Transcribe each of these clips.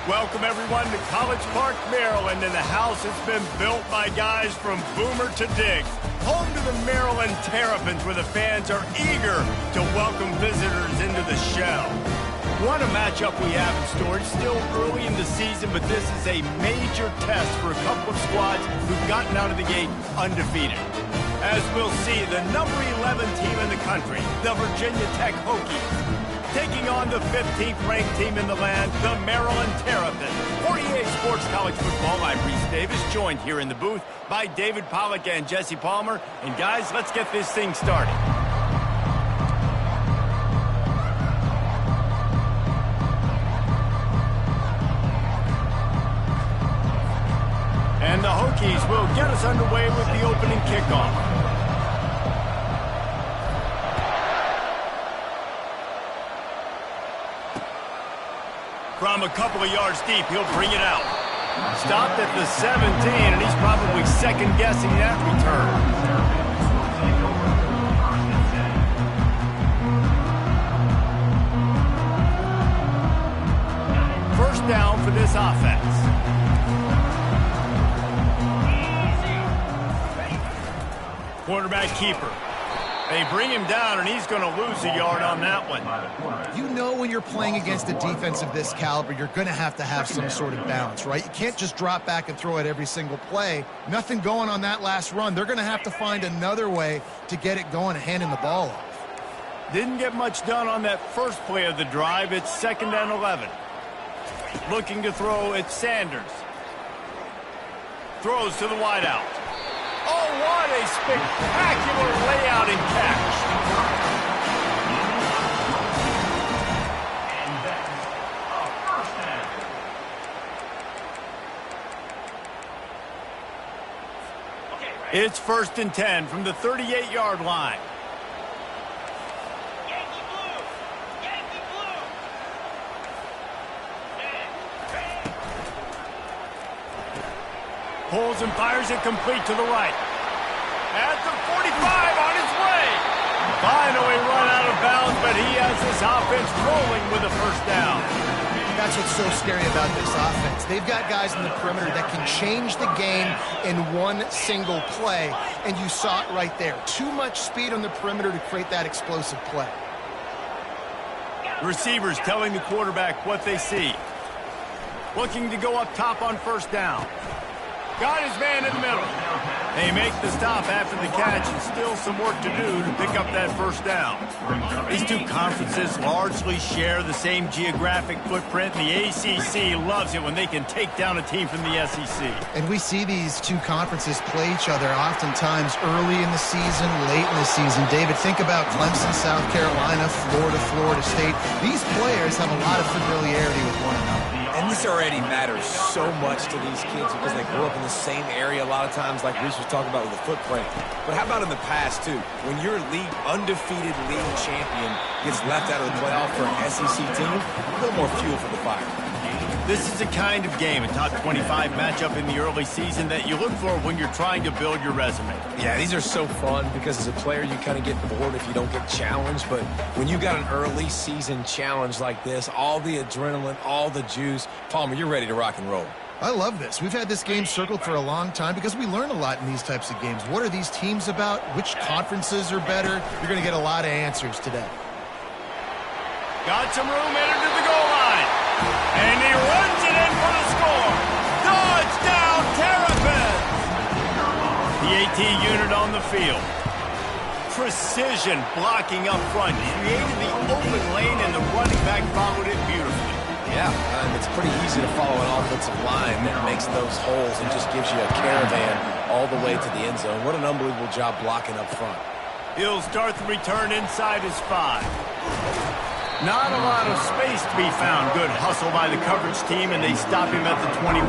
Welcome, everyone, to College Park, Maryland, and the house has been built by guys from Boomer to Diggs. Home to the Maryland Terrapins, where the fans are eager to welcome visitors into the shell. What a matchup we have in store. It's still early in the season, but this is a major test for a couple of squads who've gotten out of the gate undefeated. As we'll see, the number 11 team in the country, the Virginia Tech Hokies, taking on the 15th-ranked team in the land, the Maryland Terrapins. 48 Sports College Football, I'm Reese Davis, joined here in the booth by David Pollack and Jesse Palmer. And guys, let's get this thing started. And the Hokies will get us underway with the opening kickoff. From a couple of yards deep, he'll bring it out. Stopped at the 17, and he's probably second-guessing that return. First down for this offense. Quarterback keeper. They bring him down, and he's going to lose a yard on that one. You know when you're playing against a defense of this caliber, you're going to have some sort of balance, right? You can't just drop back and throw it every single play. Nothing going on that last run. They're going to have to find another way to get it going and handing the ball off. Didn't get much done on that first play of the drive. It's 2nd and 11. Looking to throw, it's Sanders. Throws to the wideout. Oh, what a spectacular layout and catch. It's 1st and 10 from the 38-yard line. Pulls and fires it complete to the right. At the 45 on his way. Finally run out of bounds, but he has this offense rolling with a first down. That's what's so scary about this offense. They've got guys in the perimeter that can change the game in one single play, and you saw it right there. Too much speed on the perimeter to create that explosive play. Receivers telling the quarterback what they see. Looking to go up top on first down. Got his man in the middle. They make the stop after the catch, and still some work to do to pick up that first down. These two conferences largely share the same geographic footprint, and the ACC loves it when they can take down a team from the SEC. And we see these two conferences play each other oftentimes early in the season, late in the season. David, think about Clemson, South Carolina, Florida, Florida State. These players have a lot of familiarity with one another. And this already matters so much to these kids because they grew up in the same area a lot of times, like Reese was talking about with the footprint. But how about in the past, too? When your undefeated league champion gets left out of the playoff for an SEC team, a little more fuel for the fire. This is the kind of game, a top 25 matchup in the early season, that you look for when you're trying to build your resume. Yeah, these are so fun because as a player, you kind of get bored if you don't get challenged. But when you got an early season challenge like this, all the adrenaline, all the juice, Palmer, you're ready to rock and roll. I love this. We've had this game circled for a long time because we learn a lot in these types of games. What are these teams about? Which conferences are better? You're going to get a lot of answers today. Got some room headed to the goal line. And he runs it in for the score. Touchdown, Terrapins! The AT unit on the field. Precision blocking up front. Created the open lane, and the running back followed it beautifully. Yeah, it's pretty easy to follow an offensive line that makes those holes and just gives you a caravan all the way to the end zone. What an unbelievable job blocking up front. He'll start the return inside his 5. Not a lot of space to be found. Good hustle by the coverage team, and they stop him at the 21.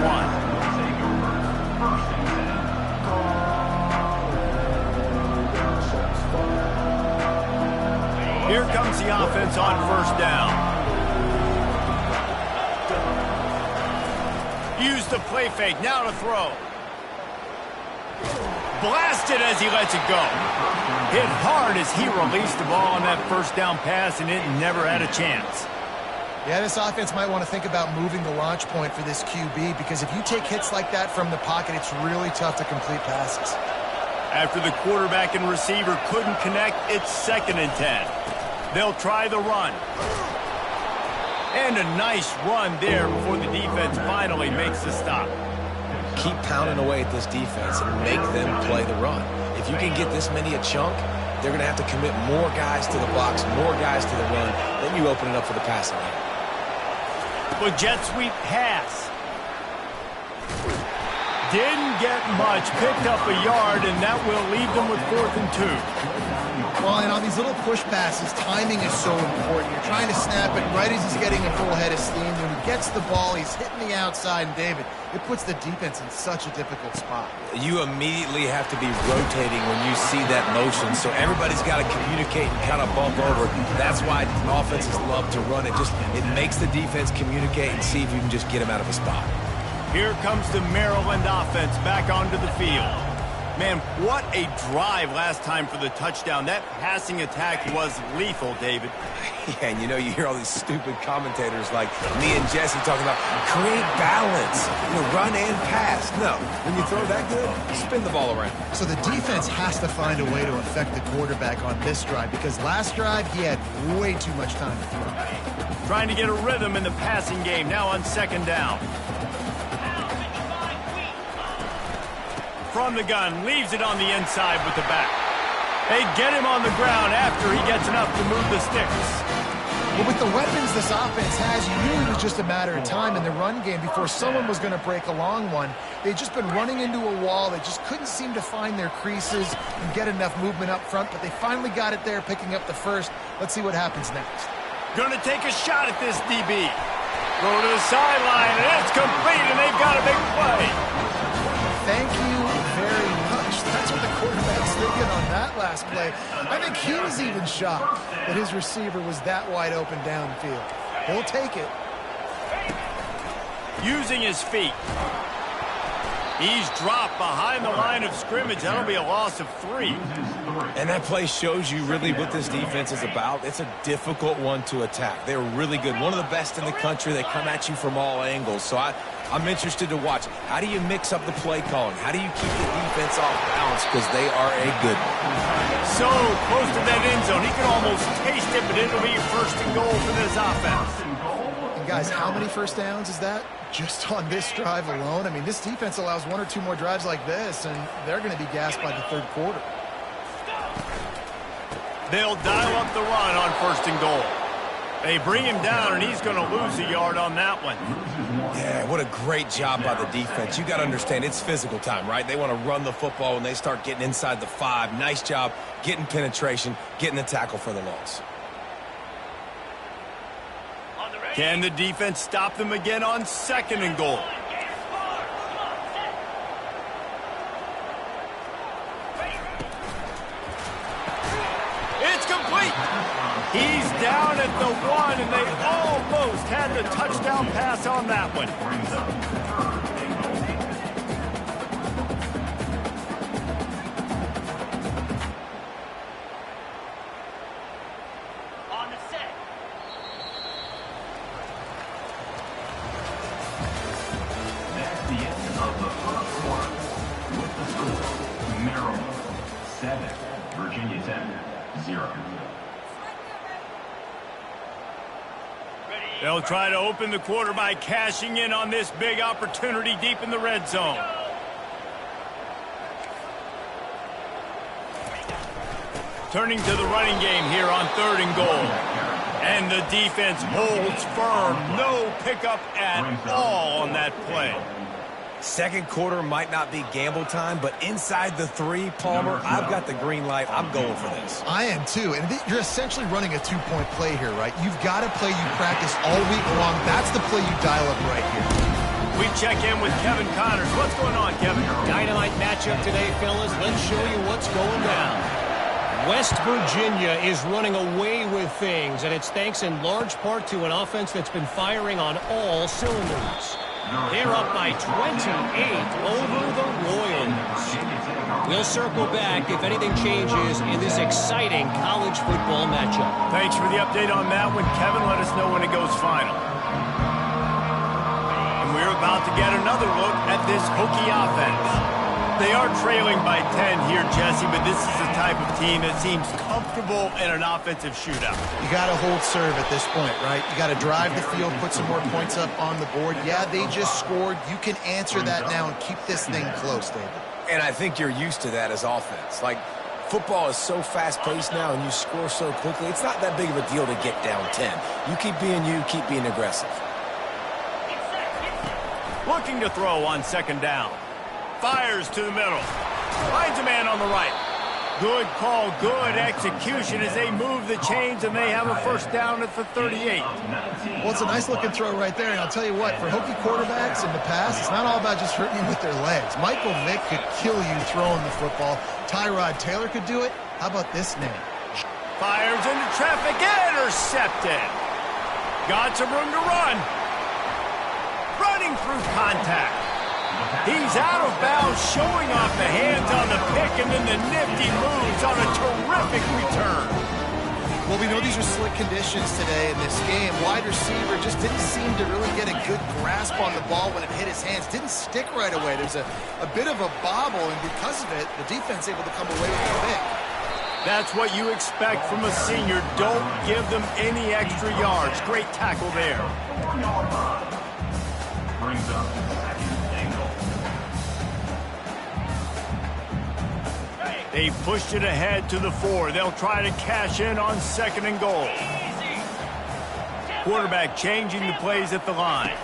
Here comes the offense on first down. Use the play fake, now to throw. Blasted as he lets it go. Hit hard as he released the ball on that first down pass, and it never had a chance. Yeah, this offense might want to think about moving the launch point for this QB, because if you take hits like that from the pocket, it's really tough to complete passes. After the quarterback and receiver couldn't connect, it's 2nd and 10. They'll try the run. And a nice run there before the defense finally makes the stop. Keep pounding away at this defense and make them play the run. If you can get this many a chunk, they're going to have to commit more guys to the box, more guys to the run. Then you open it up for the passing game. With jet sweep pass. Didn't get much, picked up a yard, and that will leave them with 4th and 2. Well, and on these little push passes, timing is so important. You're trying to snap it right as he's getting a full head of steam. When he gets the ball, he's hitting the outside, and David, it puts the defense in such a difficult spot. You immediately have to be rotating when you see that motion, so everybody's got to communicate and kind of bump over. That's why offenses love to run it. It makes the defense communicate and see if you can just get him out of a spot. Here comes the Maryland offense back onto the field. Man, what a drive last time for the touchdown. That passing attack was lethal, David. Yeah, and you hear all these stupid commentators like me and Jesse talking about create balance, run and pass. No, when you throw that good, spin the ball around. So the defense has to find a way to affect the quarterback on this drive, because last drive he had way too much time to throw. Trying to get a rhythm in the passing game, now on 2nd down. From the gun, leaves it on the inside with the back. They get him on the ground after he gets enough to move the sticks. But with the weapons this offense has, you knew it was just a matter of time in the run game before someone was going to break a long one. They'd just been running into a wall. They just couldn't seem to find their creases and get enough movement up front, but they finally got it there, picking up the first. Let's see what happens next. Going to take a shot at this DB. Throw to the sideline, and it's complete, and they've got a big play. Thank you very much. That's what the quarterback's thinking on that last play. I think he was even shocked that his receiver was that wide open downfield. He'll take it. Using his feet. He's dropped behind the line of scrimmage. That'll be a loss of 3. And that play shows you really what this defense is about. It's a difficult one to attack. They're really good. One of the best in the country. They come at you from all angles. So I'm interested to watch. How do you mix up the play calling? How do you keep the defense off balance? Because they are a good one. So close to that end zone. He can almost taste it, but it'll be 1st and goal for this offense. And guys, how many first downs is that? Just on this drive alone? I mean, this defense allows 1 or 2 more drives like this, and they're going to be gassed by the 3rd quarter. They'll dial up the run on 1st and goal. They bring him down, and he's going to lose a yard on that one. Yeah, what a great job by the defense. You got to understand, it's physical time, right? They want to run the football when they start getting inside the 5. Nice job getting penetration, getting the tackle for the loss. Can the defense stop them again on 2nd and goal? It's complete. He's down at the 1, and they almost had the touchdown pass on that one. On the set. That's the end of the first quarter. With the score, Maryland 7, Virginia Tech 0. They'll try to open the quarter by cashing in on this big opportunity deep in the red zone. Turning to the running game here on 3rd and goal. And the defense holds firm. No pickup at all on that play. 2nd quarter might not be gamble time, but inside the 3, Palmer, I've got the green light. I'm going for this. I am too, and you're essentially running a 2-point play here, right? You've got a play you practice all week long. That's the play you dial up right here. We check in with Kevin Connors. What's going on, Kevin? Dynamite matchup today, fellas. Let's show you what's going down. West Virginia is running away with things, and it's thanks in large part to an offense that's been firing on all cylinders. They're up by 28 over the Royals. We'll circle back if anything changes in this exciting college football matchup. Thanks for the update on that one, Kevin. Let us know when it goes final. And we're about to get another look at this Hokie offense. They are trailing by 10 here, Jesse, but this is the type of team that seems comfortable in an offensive shootout. You got to hold serve at this point, right? You got to drive the field, put some more points up on the board. Yeah, they just scored. You can answer that now and keep this thing close, David. And I think you're used to that as offense. Like, football is so fast-paced now and you score so quickly, it's not that big of a deal to get down 10. You keep being aggressive. Looking to throw on second down. Fires to the middle. Finds a man on the right. Good call, good execution as they move the chains and they have a first down at the 38. Well, it's a nice-looking throw right there, and I'll tell you what, for Hokie quarterbacks in the past, it's not all about just hurting you with their legs. Michael Vick could kill you throwing the football. Tyrod Taylor could do it. How about this name? Fires into traffic, intercepted. Got some room to run. Running through contact. He's out of bounds, showing off the hands on the pick, and then the nifty moves on a terrific return. Well, we know these are slick conditions today in this game. Wide receiver just didn't seem to really get a good grasp on the ball when it hit his hands. Didn't stick right away. There's a bit of a bobble, and because of it, the defense able to come away with the pick. That's what you expect from a senior. Don't give them any extra yards. Great tackle there. Brings up second angle. They pushed it ahead to the 4. They'll try to cash in on second and goal. Quarterback changing the plays at the line.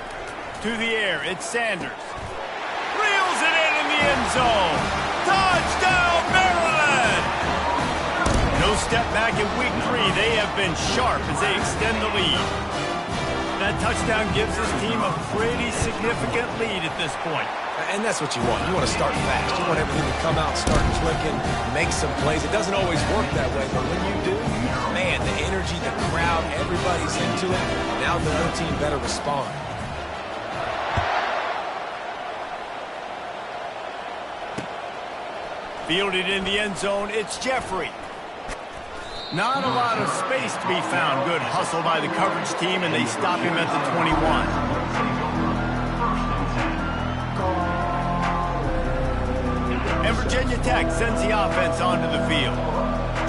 To the air, it's Sanders. Reels it in the end zone. Touchdown, Maryland! No step back in week 3. They have been sharp as they extend the lead. That touchdown gives this team a pretty significant lead at this point. And that's what you want. You want to start fast. You want everything to come out, start clicking, make some plays. It doesn't always work that way, but when you do, man, the energy, the crowd, everybody's into it. Now the other team better respond. Fielded in the end zone, it's Jeffrey. Not a lot of space to be found. Good hustle by the coverage team, and they stop him at the 21. And Virginia Tech sends the offense onto the field.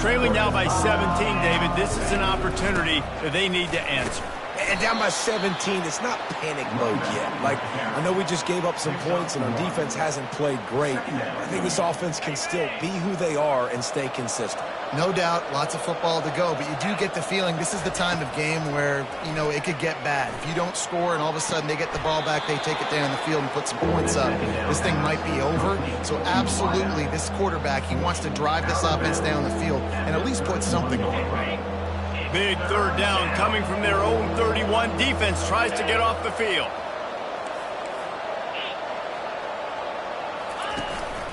Trailing now by 17, David, this is an opportunity that they need to answer. And down by 17, it's not panic mode yet. Like, I know we just gave up some points and our defense hasn't played great. I think this offense can still be who they are and stay consistent. No doubt, lots of football to go, but you do get the feeling this is the time of game where, you know, it could get bad. If you don't score and all of a sudden they get the ball back, they take it down the field and put some points up, this thing might be over. So absolutely, this quarterback, he wants to drive this offense down the field and at least put something on it. Big third down coming from their own 31. Defense tries to get off the field.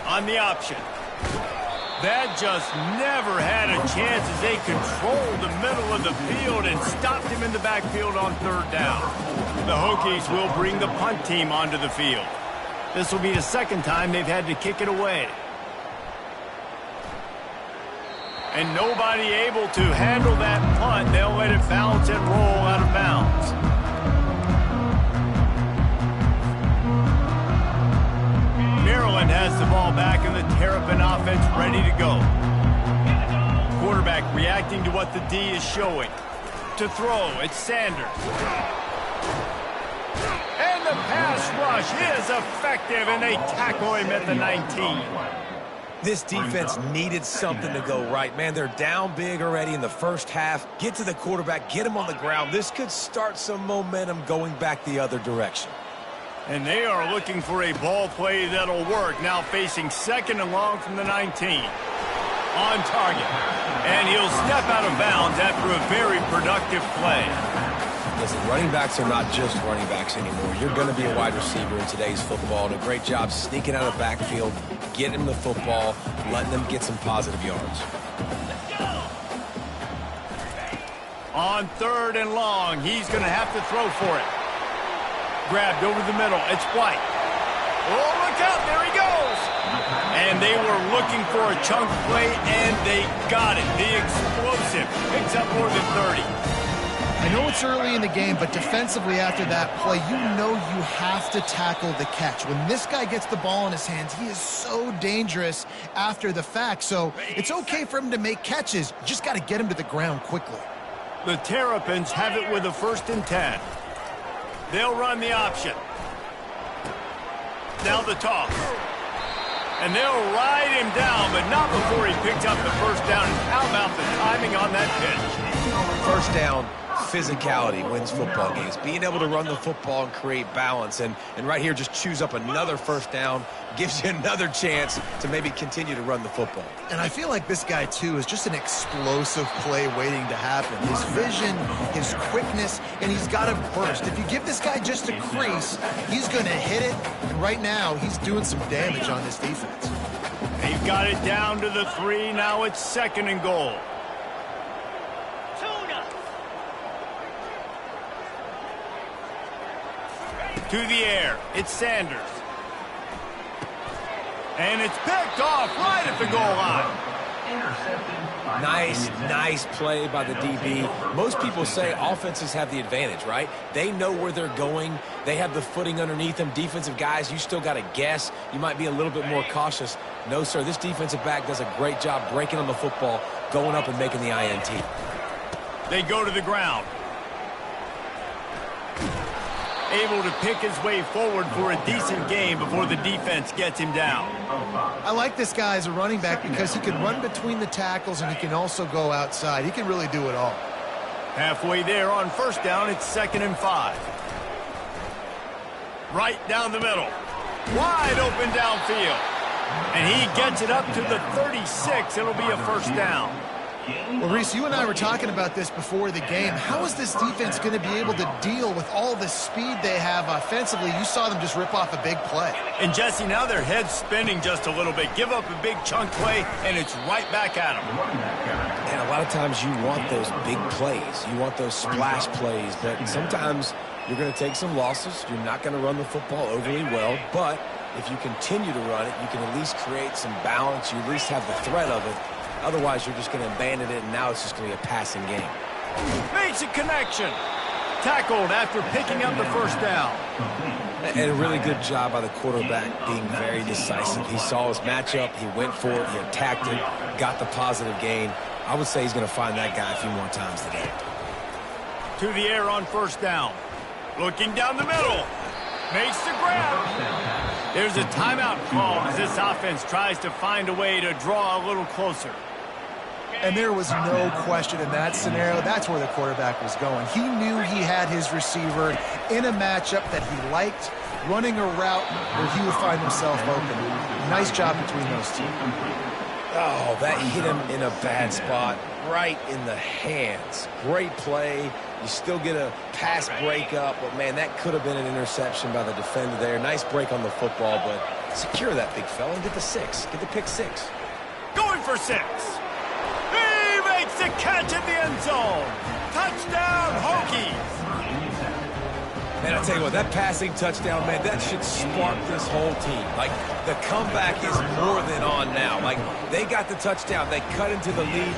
On the option. That just never had a chance as they controlled the middle of the field and stopped him in the backfield on third down. The Hokies will bring the punt team onto the field. This will be the second time they've had to kick it away. And nobody able to handle that punt. They'll let it bounce and roll out of bounds. Maryland has the ball back and the Terrapin offense ready to go. Quarterback reacting to what the D is showing. To throw, it's Sanders. And the pass rush is effective, and they tackle him at the 19. This defense needed something to go right. Man, they're down big already in the first half. Get to the quarterback, get him on the ground. This could start some momentum going back the other direction. And they are looking for a ball play that'll work. Now facing second and long from the 19. On target. And he'll step out of bounds after a very productive play. Listen, running backs are not just running backs anymore. You're going to be a wide receiver in today's football. And a great job sneaking out of the backfield, getting him the football, letting them get some positive yards. On third and long, he's going to have to throw for it. Grabbed over the middle. It's White. Oh, look out. There he goes. And they were looking for a chunk play, and they got it. The explosive picks up more than 30. I know it's early in the game, but defensively after that play, you know you have to tackle the catch. When this guy gets the ball in his hands, he is so dangerous after the fact. So it's okay for him to make catches. You just got to get him to the ground quickly. The Terrapins have it with a 1st and 10. They'll run the option. Now the toss. And they'll ride him down, but not before he picks up the 1st down. And how about the timing on that pitch? 1st down, physicality wins football games. Being able to run the football and create balance. And right here, just choose up another 1st down, gives you another chance to maybe continue to run the football. And I feel like this guy, too, is just an explosive play waiting to happen. His vision, his quickness, and he's got a burst. If you give this guy just a crease, he's going to hit it. And right now, he's doing some damage on this defense. They've got it down to the 3. Now it's 2nd and goal. To the air, it's Sanders. And it's picked off right at the goal line. Nice play by the DB. Most people say offenses have the advantage, right? They know where they're going. They have the footing underneath them. Defensive guys, you still got to guess. You might be a little bit more cautious. No, sir, this defensive back does a great job breaking on the football, going up and making the INT. They go to the ground. Able to pick his way forward for a decent game before the defense gets him down. I like this guy as a running back because he can run between the tackles and he can also go outside. He can really do it all. Halfway there on 1st down, it's 2nd and 5. Right down the middle. Wide open downfield. And he gets it up to the 36. It'll be a 1st down. Well, Reese, you and I were talking about this before the game. How is this defense going to be able to deal with all the speed they have offensively? You saw them just rip off a big play. And, Jesse, now their head's spinning just a little bit. Give up a big chunk play, and it's right back at them. And a lot of times you want those big plays. You want those splash plays. But sometimes you're going to take some losses. You're not going to run the football overly well. But if you continue to run it, you can at least create some balance. You at least have the threat of it. Otherwise, you're just going to abandon it, and now it's just going to be a passing game. Makes a connection. Tackled after picking up the 1st down. And a really good job by the quarterback being very decisive. He saw his matchup. He went for it. He attacked it. Got the positive gain. I would say he's going to find that guy a few more times today. To the air on 1st down. Looking down the middle. Makes the grab. There's a timeout call as this offense tries to find a way to draw a little closer. And there was no question in that scenario. That's where the quarterback was going. He knew he had his receiver in a matchup that he liked, running a route where he would find himself open. Nice job between those two. Oh, that hit him in a bad spot, right in the hands. Great play. You still get a pass breakup, but, man, that could have been an interception by the defender there. Nice break on the football, but secure that big fella and get the 6. Get the pick 6. Going for 6. He makes the catch in the end zone. Touchdown, Hokies. Man, I'll tell you what, that passing touchdown, man, that should spark this whole team. Like, the comeback is more than on now. Like, they got the touchdown. They cut into the lead.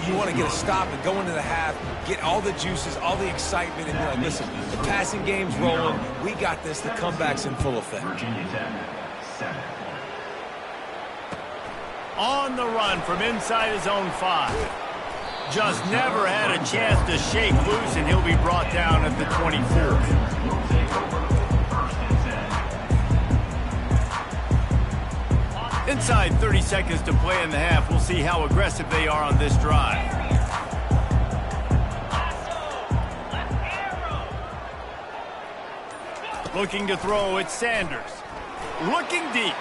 You want to get a stop and go into the half, get all the juices, all the excitement, and be like, listen, the passing game's rolling. We got this. The comeback's in full effect. On the run from inside his own 5. Just never had a chance to shake loose, and he'll be brought down at the 24. Inside 30 seconds to play in the half. We'll see how aggressive they are on this drive. Looking to throw, it's Sanders. Looking deep.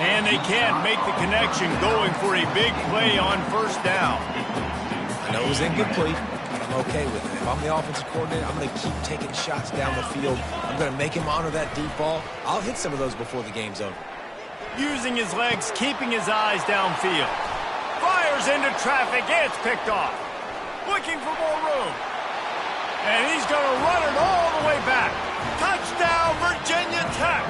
And they can't make the connection, going for a big play on 1st down. I know it was incomplete, but I'm okay with it. If I'm the offensive coordinator, I'm going to keep taking shots down the field. I'm going to make him honor that deep ball. I'll hit some of those before the game's over. Using his legs, keeping his eyes downfield. Fires into traffic, it's picked off. Looking for more room. And he's going to run it all the way back. Touchdown, Virginia Tech.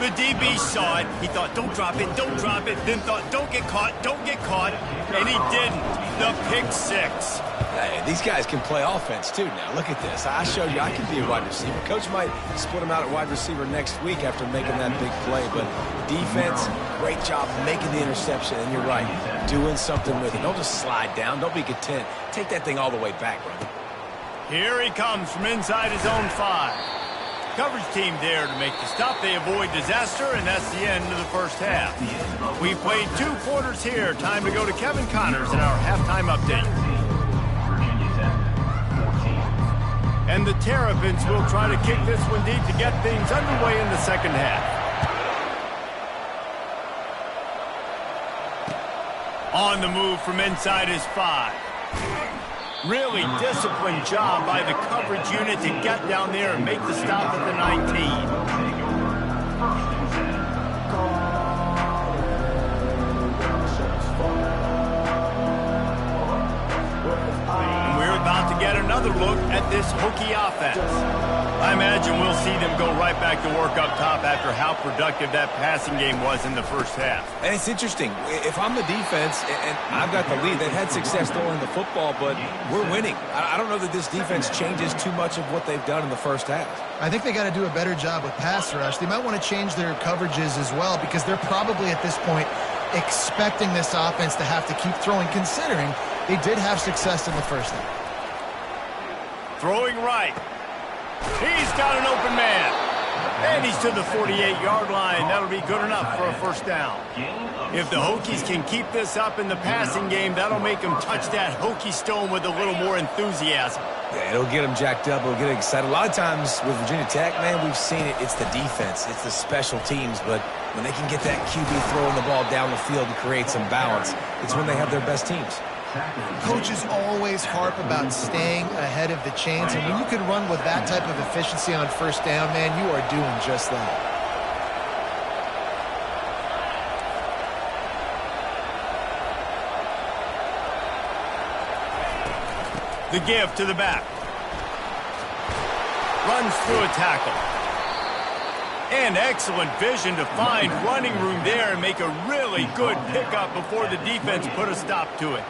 The DB saw it. He thought, don't drop it, don't drop it. Then thought, don't get caught, don't get caught. And he didn't. The pick six. Hey, these guys can play offense, too, now. Look at this. I showed you I can be a wide receiver. Coach might split him out at wide receiver next week after making that big play. But defense, great job making the interception. And you're right, doing something with it. Don't just slide down. Don't be content. Take that thing all the way back, brother. Here he comes from inside his own 5. Coverage team there to make the stop. They avoid disaster, and that's the end of the first half. We've played 2 quarters here. Time to go to Kevin Connors in our halftime update. And the Terrapins will try to kick this one deep to get things underway in the second half. On the move from inside his 5. Really disciplined job by the coverage unit to get down there and make the stop at the 19. About to get another look at this Hokie offense. I imagine we'll see them go right back to work up top after how productive that passing game was in the first half. And it's interesting. If I'm the defense and I've got the lead, they've had success throwing the football, but we're winning. I don't know that this defense changes too much of what they've done in the first half. I think they got to do a better job with pass rush. They might want to change their coverages as well because they're probably at this point expecting this offense to have to keep throwing, considering they did have success in the first half. Throwing right. He's got an open man. And he's to the 48-yard line. That'll be good enough for a first down. If the Hokies can keep this up in the passing game, that'll make them touch that Hokie stone with a little more enthusiasm. Yeah, it'll get them jacked up. It'll get them excited. A lot of times with Virginia Tech, man, we've seen it. It's the defense. It's the special teams. But when they can get that QB throwing the ball down the field and create some balance, it's when they have their best teams. Coaches always harp about staying ahead of the chains, and when you can run with that type of efficiency on first down, man, you are doing just that. The give to the back. Runs through a tackle. And excellent vision to find running room there and make a really good pickup before the defense put a stop to it.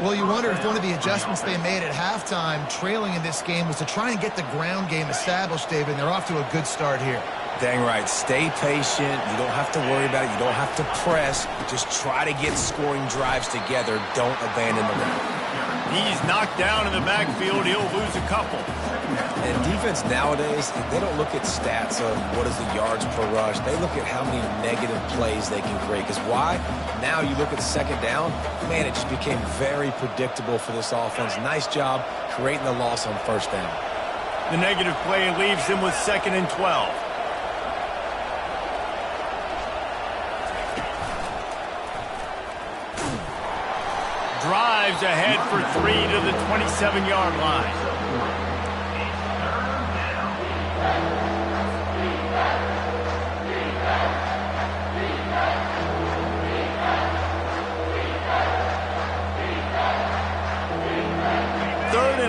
Well, you wonder if one of the adjustments they made at halftime, trailing in this game, was to try and get the ground game established, David, and they're off to a good start here. Dang right. Stay patient. You don't have to worry about it. You don't have to press. Just try to get scoring drives together. Don't abandon the run. He's knocked down in the backfield. He'll lose a couple. And defense nowadays, they don't look at stats of what is the yards per rush. They look at how many negative plays they can create. Because why? Now you look at second down, man, it just became very predictable for this offense. Nice job creating the loss on first down. The negative play leaves them with 2nd and 12. Drives ahead for 3 to the 27-yard line.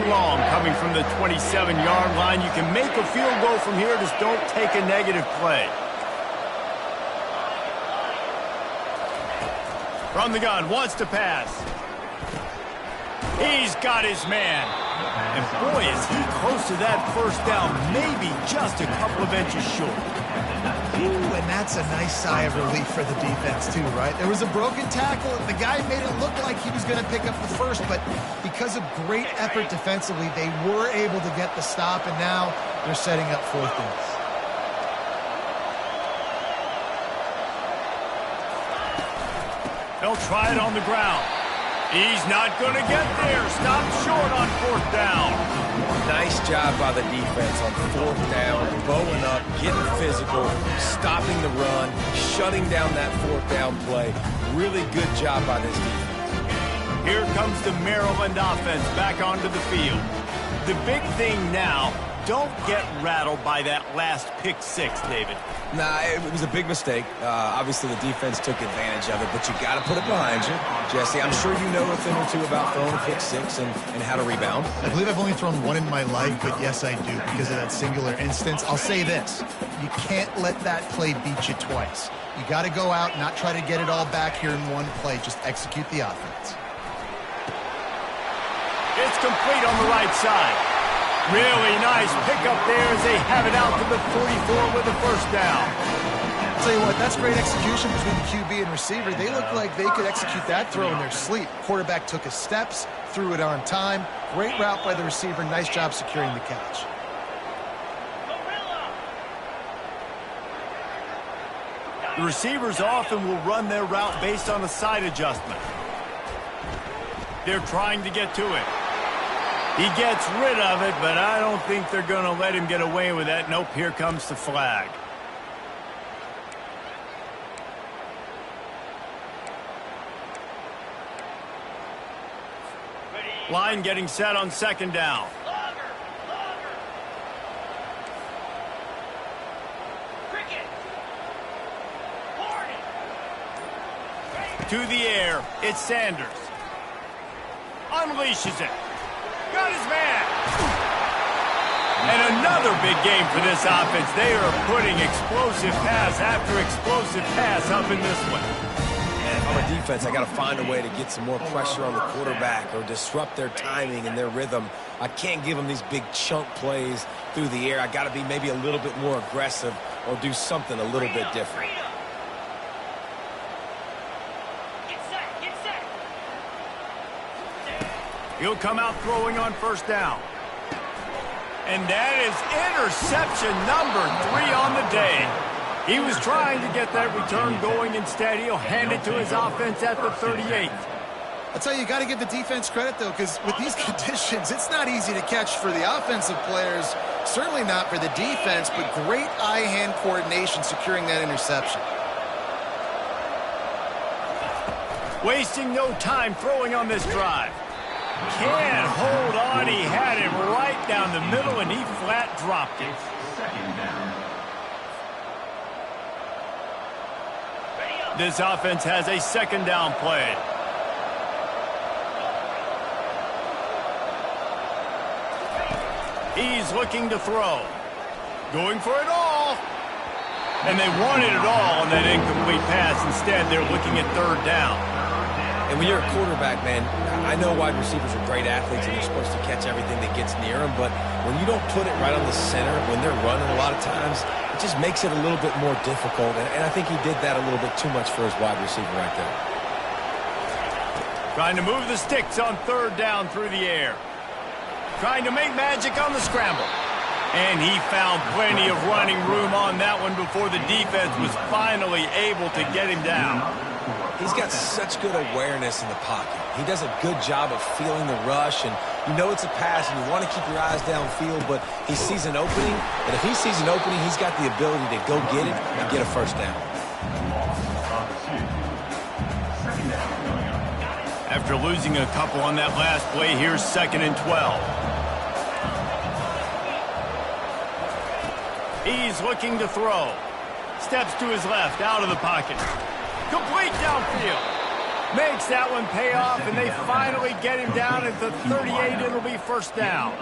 Long coming from the 27-yard line. You can make a field goal from here. Just don't take a negative play. From the gun, wants to pass. He's got his man. And boy, is he close to that first down. Maybe just a couple of inches short. Ooh, and that's a nice sigh of relief for the defense too, right? There was a broken tackle. The guy made it look like he was going to pick up the first, but because of great effort defensively, they were able to get the stop, and now they're setting up 4th downs. They'll try it on the ground. He's not going to get there. Stopped short on 4th down. Nice job by the defense on 4th down, bowing up, getting physical, stopping the run, shutting down that 4th down play. Really good job by this defense. Here comes the Maryland offense back onto the field. The big thing now, don't get rattled by that last pick 6, David. Nah, it was a big mistake. Obviously, the defense took advantage of it, but you got to put it behind you. Jesse, I'm sure you know a thing or two about throwing a pick six and how to rebound. I believe I've only thrown one in my life, but yes, I do, because of that singular instance. I'll say this. You can't let that play beat you twice. You got to go out, not try to get it all back here in one play. Just execute the offense. It's complete on the right side. Really nice pickup there as they have it out to the 44 with a first down. I'll tell you what, that's great execution between the QB and receiver. They look like they could execute that throw in their sleep. Quarterback took his steps, threw it on time. Great route by the receiver. Nice job securing the catch. The receivers often will run their route based on a side adjustment. They're trying to get to it. He gets rid of it, but I don't think they're going to let him get away with that. Nope, here comes the flag. Line getting set on second down. To the air, it's Sanders. Unleashes it. Got his man. And another big game for this offense. They are putting explosive pass after explosive pass up in this one. And if I'm a defense, I got to find a way to get some more pressure on the quarterback or disrupt their timing and their rhythm. I can't give them these big chunk plays through the air. I got to be maybe a little bit more aggressive or do something a little bit different. He'll come out throwing on first down. And that is interception number 3 on the day. He was trying to get that return going. Instead, he'll hand it to his offense at the 38. I'll tell you, you got to give the defense credit, though, because with these conditions, it's not easy to catch for the offensive players, certainly not for the defense, but great eye-hand coordination securing that interception. Wasting no time throwing on this drive. Can't hold on. He had it right down the middle, and he flat dropped it. Second down. This offense has a second down play. He's looking to throw. Going for it all. And they wanted it all on that incomplete pass. Instead, they're looking at third down. And when you're a quarterback, man, I know wide receivers are great athletes and they're supposed to catch everything that gets near them, but when you don't put it right on the center, when they're running a lot of times, it just makes it a little bit more difficult. And I think he did that a little bit too much for his wide receiver right there. Trying to move the sticks on third down through the air. Trying to make magic on the scramble. And he found plenty of running room on that one before the defense was finally able to get him down. He's got such good awareness in the pocket. He does a good job of feeling the rush, and you know it's a pass, and you want to keep your eyes downfield, but he sees an opening, and if he sees an opening, he's got the ability to go get it and get a first down. After losing a couple on that last play, here's 2nd and 12. He's looking to throw. Steps to his left, out of the pocket. Complete downfield. Makes that one pay off, and they finally get him down at the 38. It'll be first down.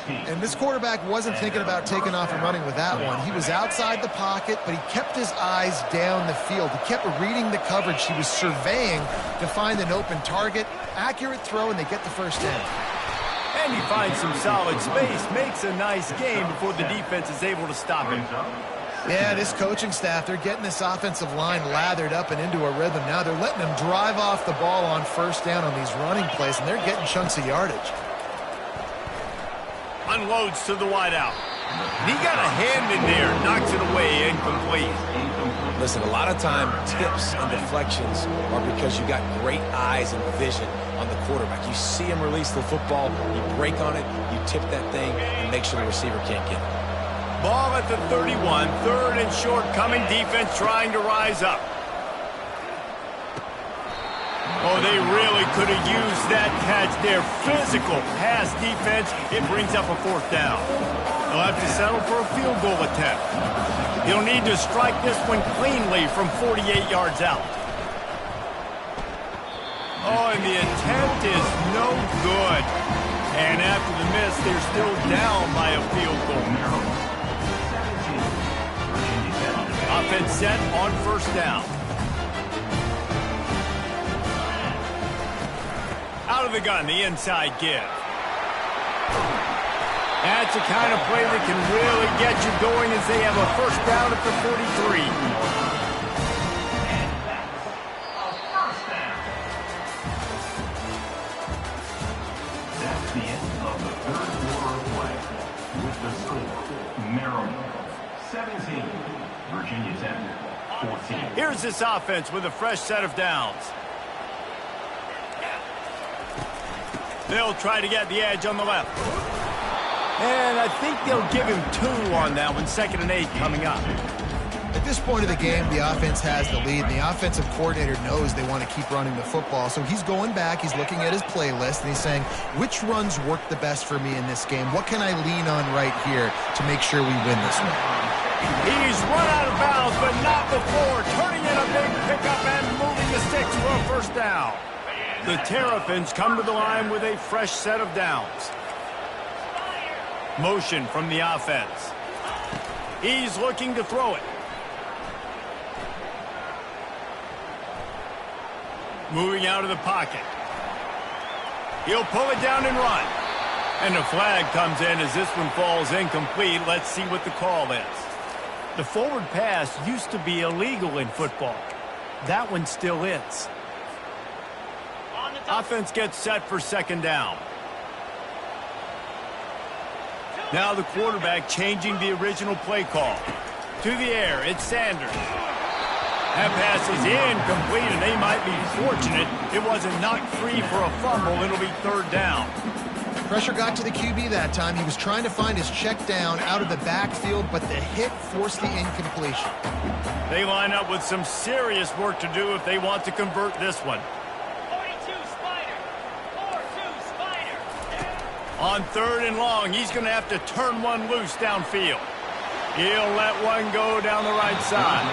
And this quarterback wasn't thinking about taking off and running with that one. He was outside the pocket, but he kept his eyes down the field. He kept reading the coverage. He was surveying to find an open target. Accurate throw, and they get the first down. And he finds some solid space. Makes a nice game before the defense is able to stop him. Yeah, this coaching staff, they're getting this offensive line lathered up and into a rhythm now. They're letting them drive off the ball on first down on these running plays, and they're getting chunks of yardage. Unloads to the wideout. He got a hand in there, knocks it away, incomplete. Listen, a lot of time, tips and deflections are because you got great eyes and vision on the quarterback. You see him release the football, you break on it, you tip that thing, and make sure the receiver can't get it. Ball at the 31, 3rd and short, coming defense trying to rise up. Oh, they really could have used that catch there. Physical pass defense. It brings up a 4th down. He'll have to settle for a field goal attempt. He'll need to strike this one cleanly from 48 yards out. Oh, and the attempt is no good. And after the miss, they're still down by a field goal. Offense set on first down. Out of the gun, the inside give. That's the kind of play that can really get you going as they have a first down at the 43. That's the end of the third quarter of play. With the score, Maryland 17, Virginia Tech 14. Here's this offense with a fresh set of downs. They'll try to get the edge on the left. And I think they'll give him 2 on that one. 2nd and 8 coming up. At this point of the game, the offense has the lead, and the offensive coordinator knows they want to keep running the football. So he's going back, he's looking at his playlist, and he's saying, which runs work the best for me in this game? What can I lean on right here to make sure we win this one? He's run out of bounds, but not before. Turning in a big pickup and moving the sticks for a first down. The Terrapins come to the line with a fresh set of downs. Motion from the offense. He's looking to throw it. Moving out of the pocket. He'll pull it down and run. And the flag comes in as this one falls incomplete. Let's see what the call is. The forward pass used to be illegal in football. That one still is. Offense gets set for 2nd down. Now the quarterback changing the original play call. To the air, it's Sanders. That pass is incomplete, and they might be fortunate it wasn't knocked free for a fumble. It'll be 3rd down. Pressure got to the QB that time. He was trying to find his check down out of the backfield, but the hit forced the incompletion. They line up with some serious work to do if they want to convert this one. 42 Spider. 4-2 Spider. On 3rd and long, he's going to have to turn one loose downfield. He'll let one go down the right side.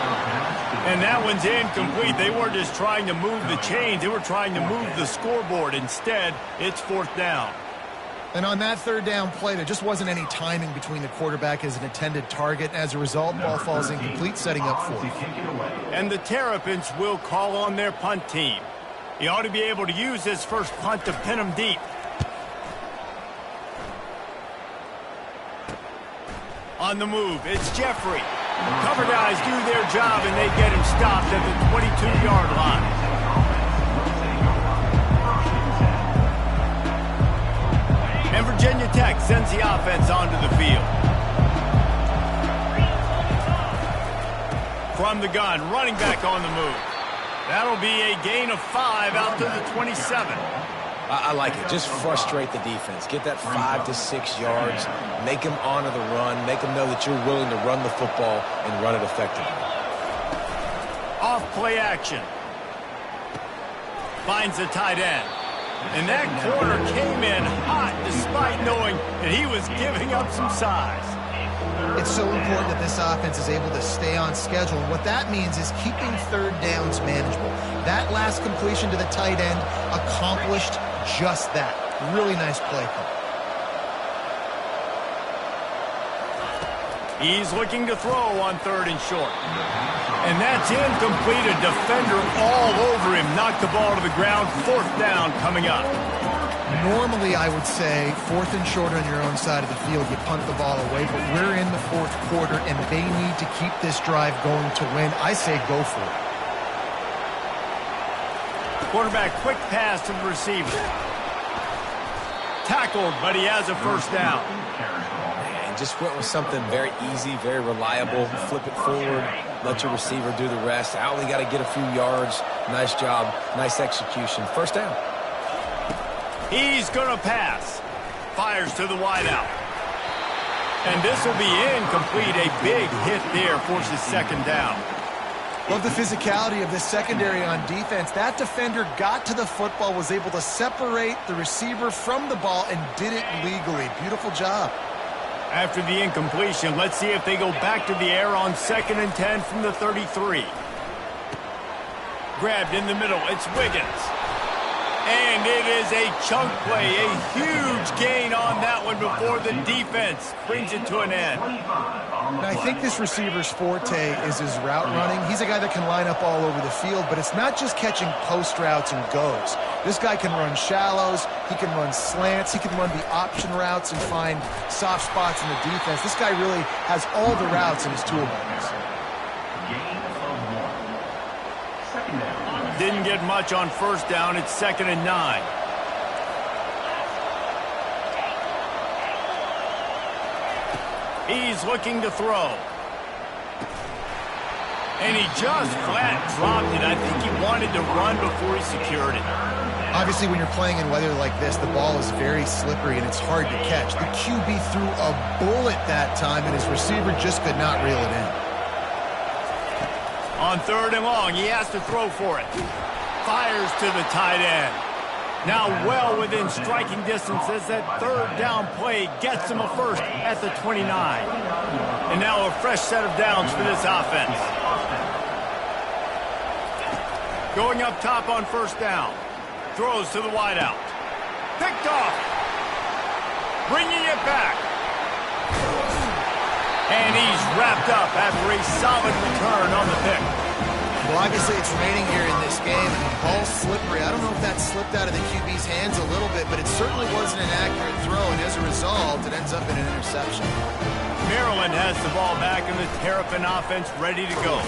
And that one's incomplete. They weren't just trying to move the chains. They were trying to move the scoreboard. Instead, it's 4th down. And on that 3rd down play, there just wasn't any timing between the quarterback as an intended target. As a result, ball falls incomplete, setting up 4th. And the Terrapins will call on their punt team. He ought to be able to use his first punt to pin him deep. On the move, it's Jeffrey. Cover guys do their job, and they get him stopped at the 22-yard line. And Virginia Tech sends the offense onto the field. From the gun, running back on the move. That'll be a gain of 5 out to the 27. I like it. Just frustrate the defense. Get that 5 to 6 yards. Make them honor the run. Make them know that you're willing to run the football and run it effectively. Off play action. Finds the tight end. And that corner came in hot despite knowing that he was giving up some size. It's so important that this offense is able to stay on schedule. And what that means is keeping 3rd downs manageable. That last completion to the tight end accomplished just that. Really nice play call. He's looking to throw on 3rd and short. And that's incomplete. A defender all over him. Knocked the ball to the ground. 4th down coming up. Normally, I would say 4th and short on your own side of the field, you punt the ball away, but we're in the 4th quarter, and they need to keep this drive going to win. I say go for it. Quarterback quick pass to the receiver. Tackled, but he has a first down. And just went with something very easy, very reliable. Flip it forward, let your receiver do the rest. I only got to get a few yards. Nice job, nice execution. First down. He's going to pass. Fires to the wideout. And this will be incomplete. A big hit there forces 2nd down. Love the physicality of this secondary on defense. That defender got to the football, was able to separate the receiver from the ball, and did it legally. Beautiful job. After the incompletion, let's see if they go back to the air on 2nd and 10 from the 33. Grabbed in the middle, it's Wiggins. And it is a chunk play, a huge gain on that one before the defense brings it to an end. And I think this receiver's forte is his route running. He's a guy that can line up all over the field, but it's not just catching post routes and goes. This guy can run shallows, he can run slants, he can run the option routes and find soft spots in the defense. This guy really has all the routes in his toolbox. Didn't get much on 1st down. It's 2nd and 9. He's looking to throw. And he just flat dropped it. I think he wanted to run before he secured it. Obviously, when you're playing in weather like this, the ball is very slippery and it's hard to catch. The QB threw a bullet that time, and his receiver just could not reel it in. On 3rd and long, he has to throw for it. Fires to the tight end. Now well within striking distance as that 3rd down play gets him a first at the 29. And now a fresh set of downs for this offense. Going up top on 1st down. Throws to the wideout. Picked off. Bringing it back. And he's wrapped up after a solid return on the pick. Well, obviously it's raining here in this game, and the ball's slippery. I don't know if that slipped out of the QB's hands a little bit, but it certainly wasn't an accurate throw, and as a result, it ends up in an interception. Maryland has the ball back, and the Terrapin offense ready to go.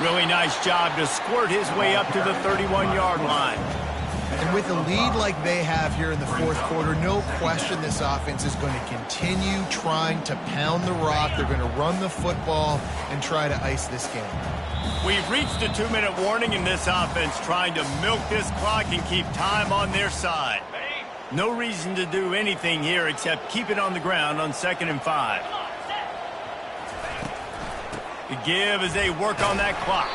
Really nice job to squirt his way up to the 31-yard line. And with a lead like they have here in the 4th quarter, no question this offense is going to continue trying to pound the rock. They're going to run the football and try to ice this game. We've reached a 2-minute warning in this offense, trying to milk this clock and keep time on their side. No reason to do anything here except keep it on the ground on 2nd and 5. The give as they work on that clock.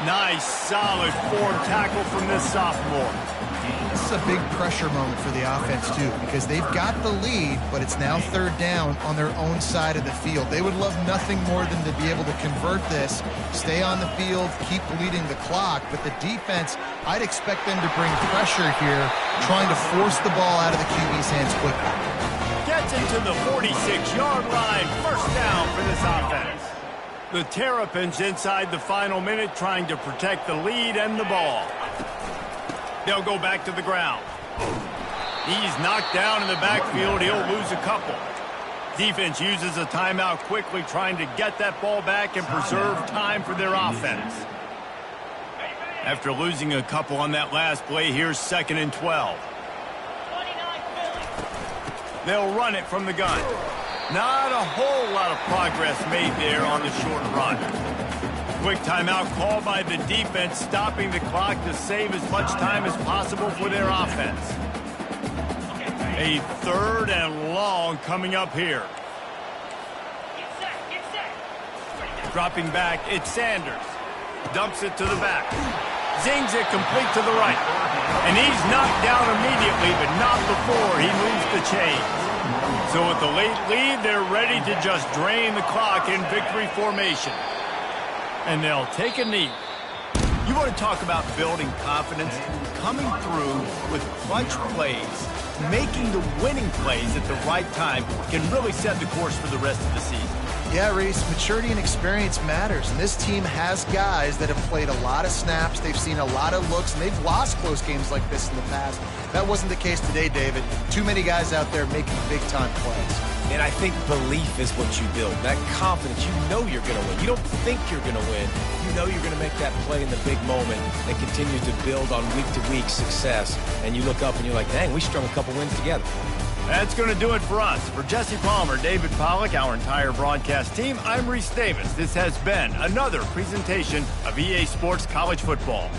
Nice, solid form tackle from this sophomore. This is a big pressure moment for the offense, too, because they've got the lead, but it's now 3rd down on their own side of the field. They would love nothing more than to be able to convert this, stay on the field, keep leading the clock. But the defense, I'd expect them to bring pressure here, trying to force the ball out of the QB's hands quickly. Gets into the 46-yard line. 1st down for this offense. The Terrapins inside the final minute trying to protect the lead and the ball. They'll go back to the ground. He's knocked down in the backfield. He'll lose a couple. Defense uses a timeout quickly, trying to get that ball back and preserve time for their offense. After losing a couple on that last play, here's 2nd and 12. They'll run it from the gun. Not a whole lot of progress made there on the short run. Quick timeout called by the defense, stopping the clock to save as much time as possible for their offense. A 3rd and long coming up here. Dropping back, it's Sanders. Dumps it to the back. Zings it complete to the right. And he's knocked down immediately, but not before he moves the chains. So with the late lead, they're ready to just drain the clock in victory formation. And they'll take a knee. You want to talk about building confidence? Coming through with clutch plays, making the winning plays at the right time can really set the course for the rest of the season. Yeah, Reese, maturity and experience matters, and this team has guys that have played a lot of snaps, they've seen a lot of looks, and they've lost close games like this in the past. That wasn't the case today, David. Too many guys out there making big-time plays. And I think belief is what you build. That confidence, you know you're going to win. You don't think you're going to win. You know you're going to make that play in the big moment and continue to build on week-to-week success. And you look up and you're like, dang, we strung a couple wins together. That's going to do it for us. For Jesse Palmer, David Pollack, our entire broadcast team, I'm Reese Davis. This has been another presentation of EA Sports College Football.